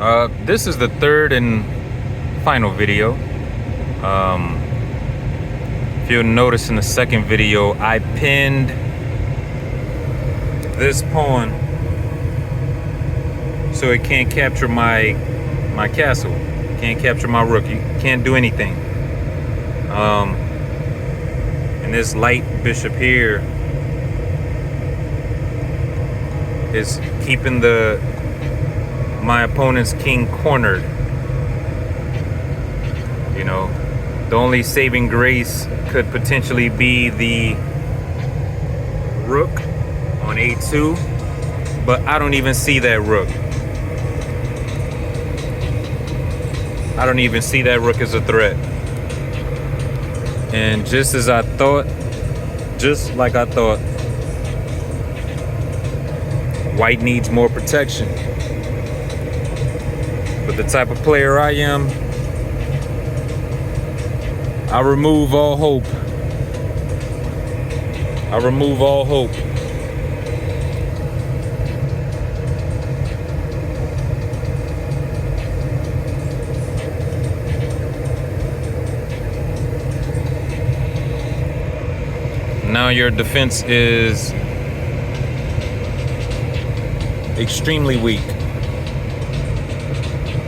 This is the third and final video. If you'll notice in the second video, I pinned this pawn so it can't capture my castle, can't capture my rook, you can't do anything. And this light bishop here is keeping my opponent's king cornered. You know, the only saving grace could potentially be the rook on a2, but I don't even see that rook. I don't even see that rook as a threat. And just as I thought, just like I thought, white needs more protection. But the type of player I am, I remove all hope. I remove all hope. Now your defense is extremely weak.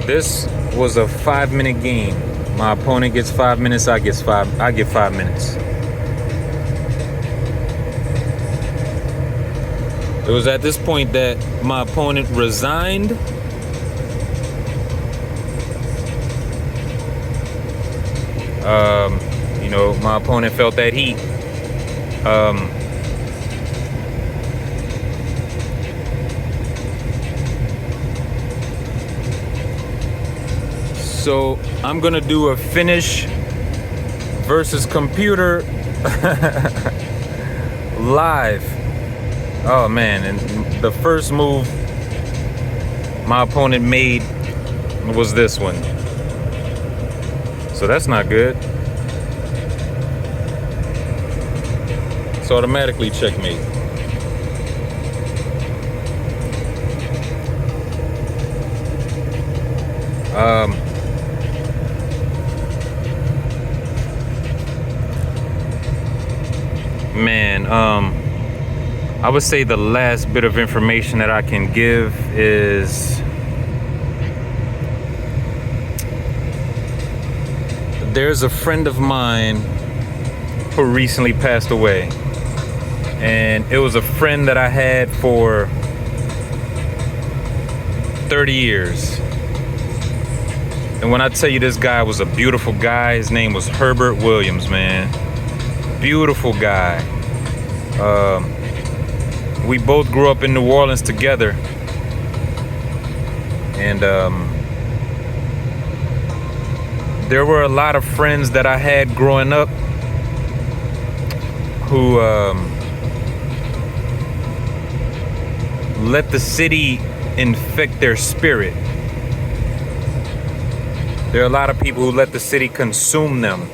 This was a 5-minute game. My opponent gets 5 minutes, I get 5 minutes. It was at this point that my opponent resigned. You know, my opponent felt that heat. So I'm gonna do a Finnish versus computer live. Oh man, and the first move my opponent made was this one. So that's not good. It's automatically checkmate. Man, I would say the last bit of information that I can give is there's a friend of mine who recently passed away. And it was a friend that I had for 30 years. And when I tell you this guy was a beautiful guy, his name was Herbert Williams, man. Beautiful guy. We both grew up in New Orleans together. And there were a lot of friends that I had growing up who let the city infect their spirit. There are a lot of people who let the city consume them.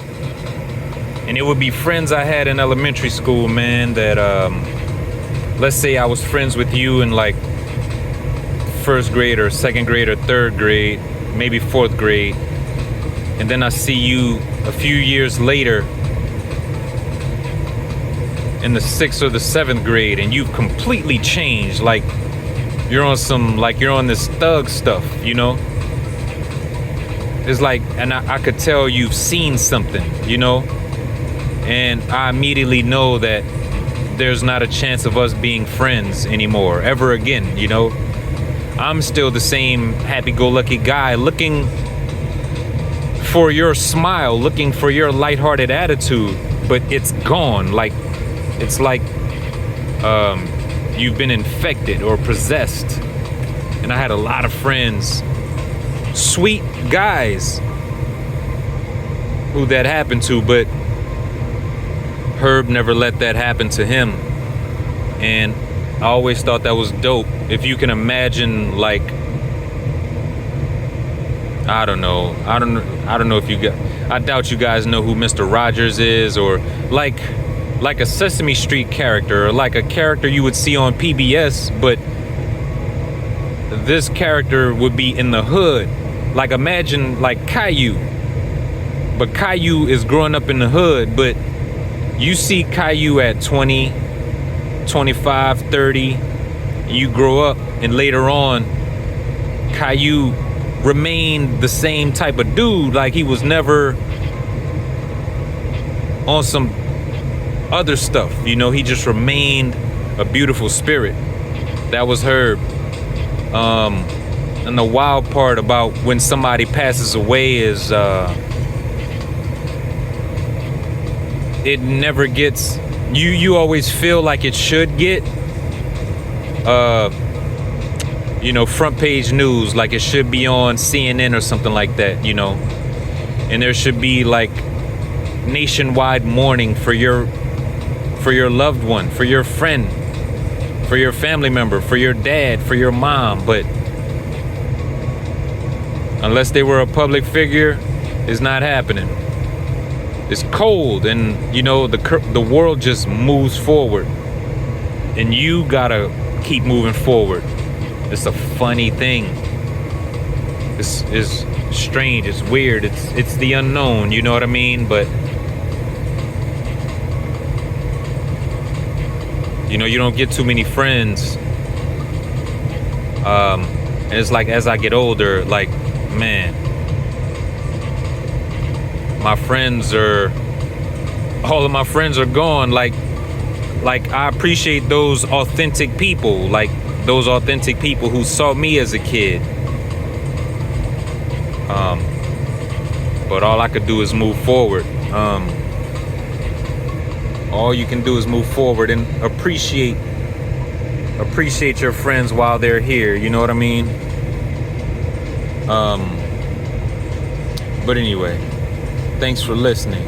And it would be friends I had in elementary school, man, that let's say I was friends with you in like first grade or second grade or third grade, maybe fourth grade. And then I see you a few years later in the 6th or the 7th grade, and you've completely changed. Like you're on this thug stuff, you know? It's like, and I could tell you've seen something, you know? And I immediately know that there's not a chance of us being friends anymore, ever again, you know? I'm still the same happy-go-lucky guy looking for your smile, looking for your lighthearted attitude, but it's gone. Like, it's like you've been infected or possessed. And I had a lot of friends, sweet guys, who that happened to, but Herb never let that happen to him. And I always thought that was dope. If you can imagine, like, I don't know if you got, I doubt you guys know who Mr. Rogers is, or like a Sesame Street character, or like a character you would see on PBS, but this character would be in the hood. Like imagine like Caillou. But Caillou is growing up in the hood, but you see Caillou at 20, 25, 30, and you grow up, and later on, Caillou remained the same type of dude. Like he was never on some other stuff, you know. He just remained a beautiful spirit. That was Herb. And the wild part about when somebody passes away is it never gets, you always feel like it should get you know, front page news, like it should be on CNN or something like that, you know. And there should be like nationwide mourning for your loved one, for your friend, for your family member, for your dad, for your mom. But unless they were a public figure, it's not happening. It's cold, and you know, the world just moves forward, and you gotta keep moving forward. It's a funny thing. It's strange. It's weird. It's the unknown. You know what I mean? But you know, you don't get too many friends. And it's like as I get older, like, man, all of my friends are gone. Like I appreciate those authentic people, like those authentic people who saw me as a kid. But all I could do is move forward. All you can do is move forward and appreciate your friends while they're here. You know what I mean? But anyway, thanks for listening.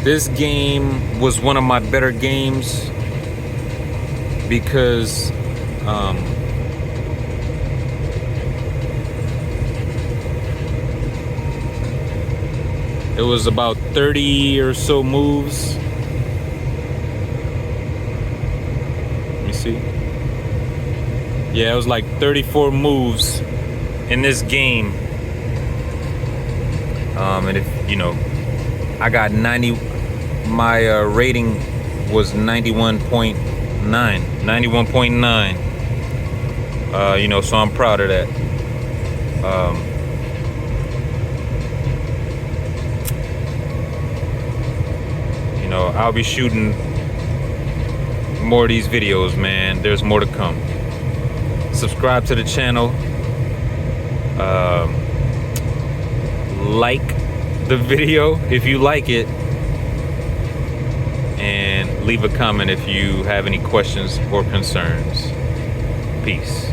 This game was one of my better games because it was about 30 or so moves. Let me see. Yeah, it was like 34 moves in this game. And if you know, I got 90. My rating was 91.9. 91.9. You know, so I'm proud of that. You know, I'll be shooting more of these videos, man. There's more to come. Subscribe to the channel. Like the video if you like it, and leave a comment if you have any questions or concerns. Peace.